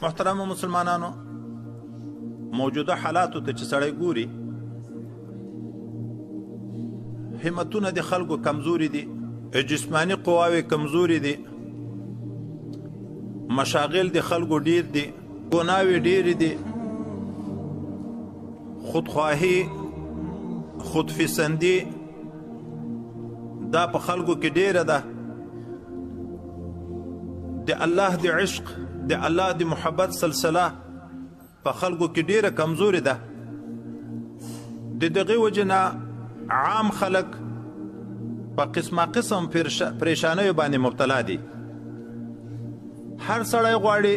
محترم مسلمانانو، موجوده حالاتو ته چې سړی ګوري، همتونه د خلکو کمزوري دي، جسمانی قواوې کمزوري دي، مشاغل د خلکو ډیر دي، ګناوې ډیرې دي، خودخواهي خودفسندي دا په خلکو کې ډیره ده. د الله د عشق، د الله د محبت سلسله په خلکو کې ډیره کمزوري ده. د دغه وجه نه عام خلک په قسمه قسم پریشانیو باندې مبتلا دي. هر سړی غواړي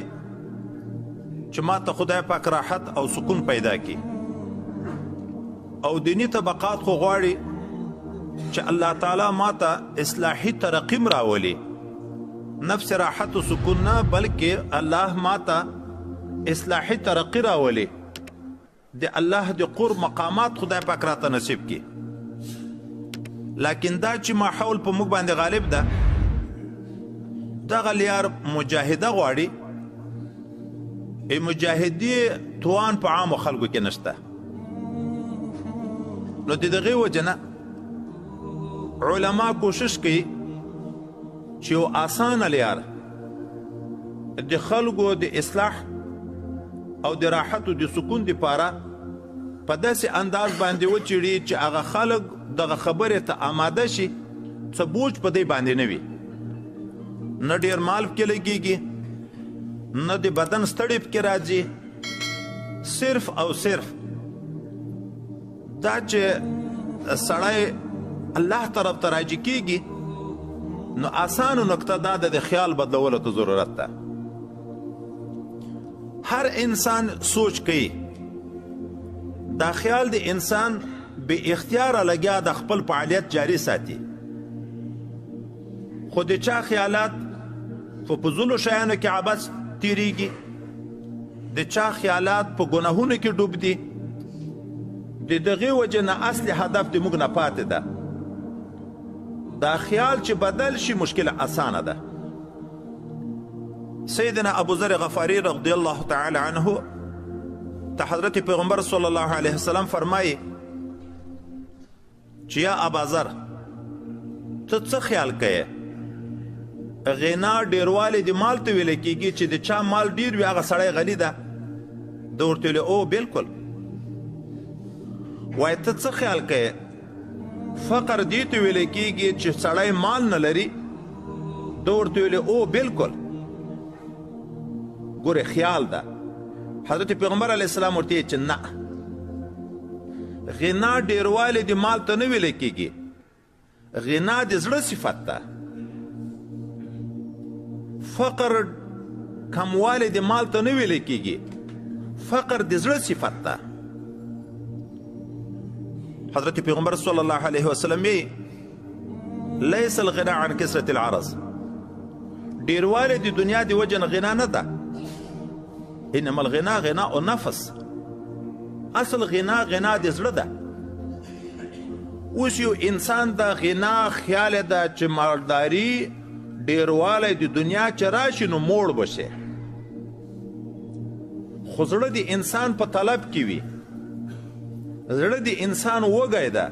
چې ما ته خدای پاک راحت او سکون پیدا کړي، او دینی طبقات خو غواړي چې الله تعالی ما ته اصلاحي ترقیم راولي، نفس راحت و سکون نه بلکې الله ما ته اصلاحي ترقی راولي، د الله د قرب مقامات خدای پاک راته نصیب کړي. لیکن دا چې ماحول په موږ باندې غالب ده، دغه لیار مجاهده غواړي. مجاهدي توان په عامو خلکو کې نشته. نو د دغې وجه نه علما کوشش کوي چې یو آسانه لیار د خلکو د اصلاح او د راحت او د سکون دپاره په داسې انداز باندې وچړي چې هغه خلک دغه خبرې ته آماده شي، څه بوج په دی باندې نه وي، نه ډېر مال پکې لګېږي، نه د بدن ستړی پکې راځي. صرف او صرف دا چې سړی الله طرف ته راجع کېږي، نو آسانو نکته دا د خیال بدلولو ته ضرورت ده. هر انسان سوچ کوي، دا خیال د انسان بے اختیاره لګیا د خپل فعالیت جاری ساتي، خو د چا خیالات په فضولو شیانو کې عبث تیریږي، د چا خیالات په ګناهونو کې ډوب دي. د دغې وجه نه اصل هدف د موږ نه پاتې ده. دا خیال چې بدل شي مشکل اسانه ده. سیدنا ابو ذر غفاری رضی الله تعالی عنه ته حضرت پیغمبر صلی الله علیه وسلم فرمایي چې یا ابا ذر ته څه خیال کوې؟ غنا ډیروالی د مال ته ویل کېږي چې د چا مال ډیر وي هغه سړی غني ده. ده ورته ویلې او بلکل. وایي ته څه خیال کوې؟ فقر دې ته ویل کېږي چې سړی مال نه لري. ده ورته ویلې او بلکل. ګوره خیال ده. حضرت پیغمبر علیه السلام ورته چې نه، غنا ډیروالی د مال ته نه ویل کېږي، غنا د زړه صفت ده. فقر کموالی د مال ته نه ویل کېږي، فقر د زړه صفت ده. حضرت پیغمبر صلی الله علیه وسلم یې لیس الغنا عن کثرة العرض، ډیروالی د دنیا د وجه نه غنا نه ده، انما الغنا غناء النفس، اصل غنا غنا د زړه ده. اوس یو انسان د غنا خیال ده چې مالداري ډیروالی د دنیا چې راشي نو موړ بشه، خو زړه د انسان په طلب کې وي، زړه د انسان وږی ده.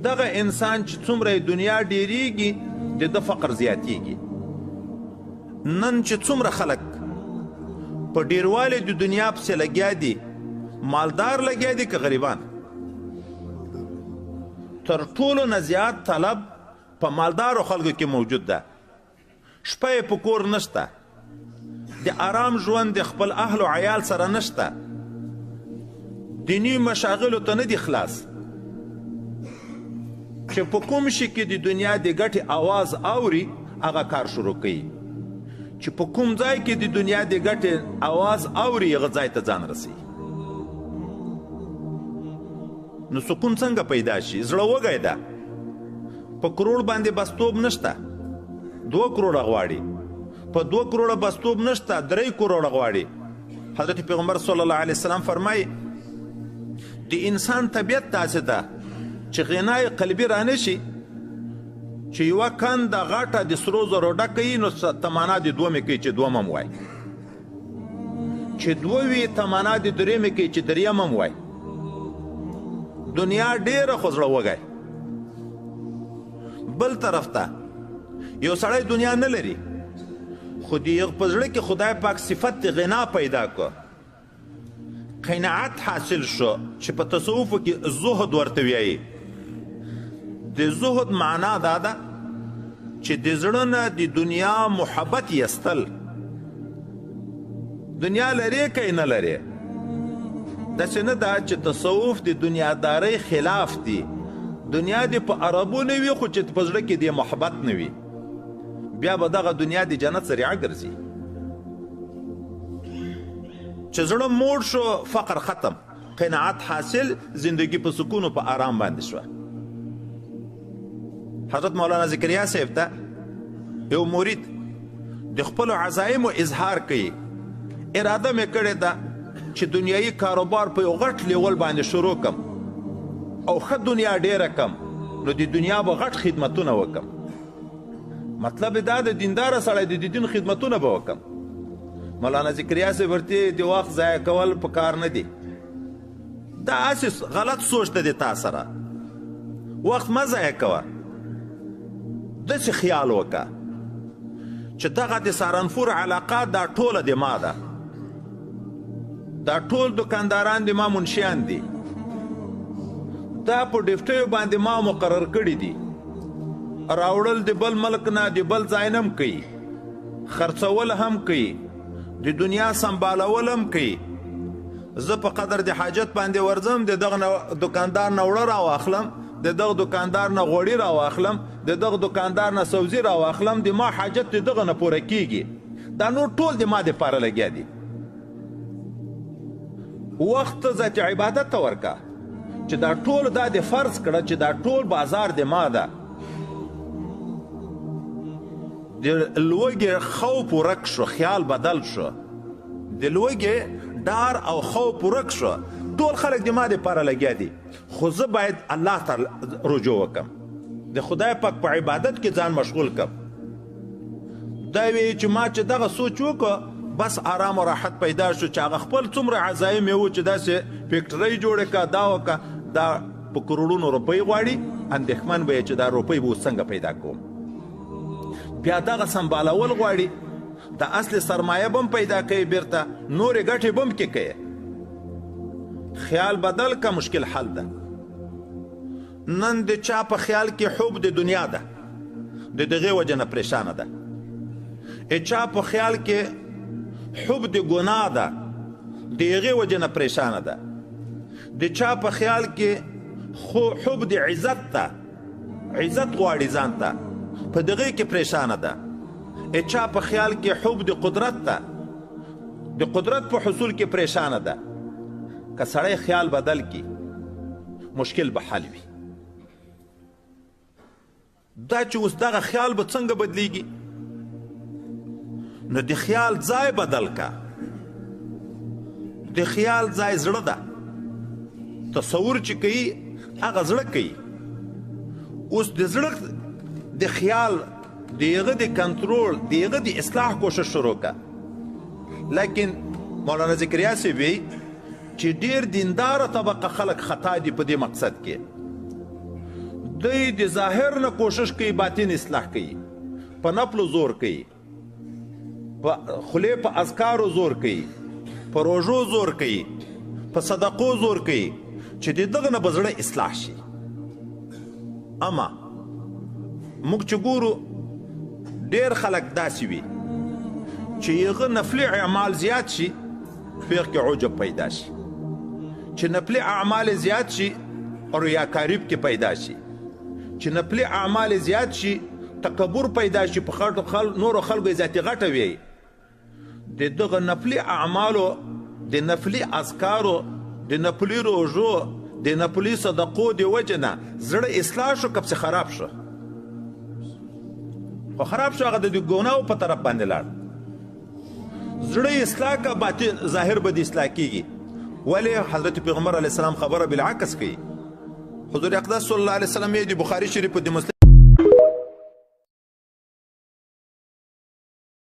دغه انسان چې څومره دنیا ډیریږي د ده فقر زیاتیږي. نن چې څومره خلک په ډیروالی د دنیا پسې لګیا دي، مالدار لګیا دي که غریبان، تر ټولو نه زیات طلب په مالدارو خلکو کې موجود ده. شپه یې په کور نشته، د آرام ژوند د خپل اهل و عیال سره نشته، دینی مشاغلو ته نه دي خلاص. چې په کوم شي کې د دنیا د ګټې آواز اوري هغه کار شروع کوي، چې په کوم ځای کې د دنیا د ګټې آواز اوري هغه ځای ته ځان رسي. نو سکون څنګه پیدا شي؟ زړه وږی ده، په کروڑ باندې بستوب نشته، 2 کروڑه غواړي، په 2 کروڑه بستوب نشته، 3 کروڑه غواړي. حضرت پیغمبر صلی الله علیه وسلم فرمایي د انسان طبیعت داسې ده چې غنای قلبي رانشي، چې یوه کنده غټه د سرو زرو ډکه وي نو تمنا د دومې کوي چې دومم وای. چې دوه وي تمنا د درېیمې کوي چې درېیم هم وای دنیا ډېره خو زړه وږی بل طرف ته یو سړی دنیا نه لري خو د یو په زړه کې خدای پاک صفت د غنا پیدا کړ قناعت حاصل شو چې په تصوفو کې زهد ورته وایي د زهد معنا دا ده چې د زړه نه د دنیا محبت یستل دنیا لري که نه لري داسې نه ده چې تصوف د دنیادارۍ خلاف دی دنیا دې په عربو نه وي خو چې په زړه کې د محبت نه وي بیا به دغه دنیا د جنت ذریعه ګرځي چې زړه موړ شو فقر ختم قناعت حاصل زندگی په سکون او په آرام باندې شوه حضرت مولانا ذکریا صاحب ته یو مرید د خپلو عزایمو اظهار کوي اراده مې کړې ده چې دنیایي کاروبار په یو غټ لیول باندې شروع کم او ښه دنیا ډیره کم نو د دنیا به غټ خدمتونه وکم مطلب دا د دینداره سړی د دین خدمتونه به وکم مولانا ذکریا صاحب ورته د وخت ضایع کول په کار نه دي دا اساس غلط سوچ دی تا سره وخت مه ضایع کوه داسې خیال وکړه چې دغه د سهارنپور علاقه دا ټوله د ما ده دا ټول دکانداران د ما منشیان دي دا په ډفټیو باندې ما مقرر کړي دي راوړل د بل ملک نه د بل ځای نه هم کوي خرڅول هم کوي د دنیا سنبالول هم کوي زه په قدر د حاجت باندې ورځم د دغه دکاندار نه وړه راواخلم د دغه دکاندار نه غوړي راواخلم د دغه دکاندار نه سبزي راواخلم د ما حاجت د دغه نه پوره کیږي دا نور ټول د ما دپاره لګیا دي وخت ذات عبادت ته ورکه چې دا ټول دا د فرض کړه چې دا ټول بازار د ما ده د لوږې خوف ورک شو خیال بدل شو د لوږې ډار او خوف ورک شو ټول خلک د ما دپاره لګیا دي خو زه باید الله ته رجوع وکم د خدای پاک په عبادت کې ځان مشغول کم دا وی چې ما چې دغه سوچ وکړه بس آرام و راحت پیدا شو چې هغه خپل څومره عزایم یې و چې داسې فیکټرۍ جوړې کړه دا وکړه دا په کروڑونو روپۍ غواړي اندېښمن به یې چې دا روپۍ به اوس څنګه پیدا کوم بیا دغه سنبالول غواړي د اصل سرمایه به هم پیدا کوي بیرته نورې ګټې به هم کې کوي خیال بدل که مشکل حل ده نن د چا په خیال کې حب د دنیا ده د دغې وجه نه پریشانه ده چا په خیال کې حب د ګناه ده د هغې وجه نه پریشانه ده د چا په خیال کې حب د عزت ده عزت غواړي ځان ته په دغې کې پریشانه ده چا په خیال کې حب د قدرت ده د قدرت په حصول کې پریشانه ده که سړی خیال بدل کی مشکل به حل وي دا چې اوس دغه خیال به څنګه بدلیږي نو د خیال ځای بدل کا د خیال ځای زړه ده تصور چې کوي هغه زړه کوي اوس د زړه د خیال د هغه د کنټرول د هغه د اصلاح کوشش شروع کا لیکن مولانا ذکریا صاحب وی چې ډیر دینداره طبقه خلک خطا دي په دې مقصد کې دوی د ظاهر نه کوشش کوي باطن اصلاح کوي په نفلو زور کوي په خولې په اذکارو زور کوي په روژو زور کوي په صدقو زور کوي چې د دغه نه به زړه اصلاح شي اما موږ چې ګورو ډیر خلک داسې وي چې هغه نفلي اعمال زیات شي په کې عجب پیدا شي چې نفلي اعمال زیات شي ریاکاري کې پیدا شي چې نفلي اعمال زیات شي تکبر پیدا شي په نورو خلکو ذاتي غټه وي د دغه نفلي اعمالو د نفلي اذکارو د نفلي روژو د نفلي صدقو د وجه نه زړه اصلاح شو که خراب شو خو خراب شو هغه د ګناهو په طرف باندې لاړ زړه اصلاح کا باطن ظاهر به د اصلاح کیږي ولی حضرت پیغمبر علیه السلام خبره بالعکس کوي حضور اقدس صلی الله علیه وسلم یې د بخاری شریف په د مسلم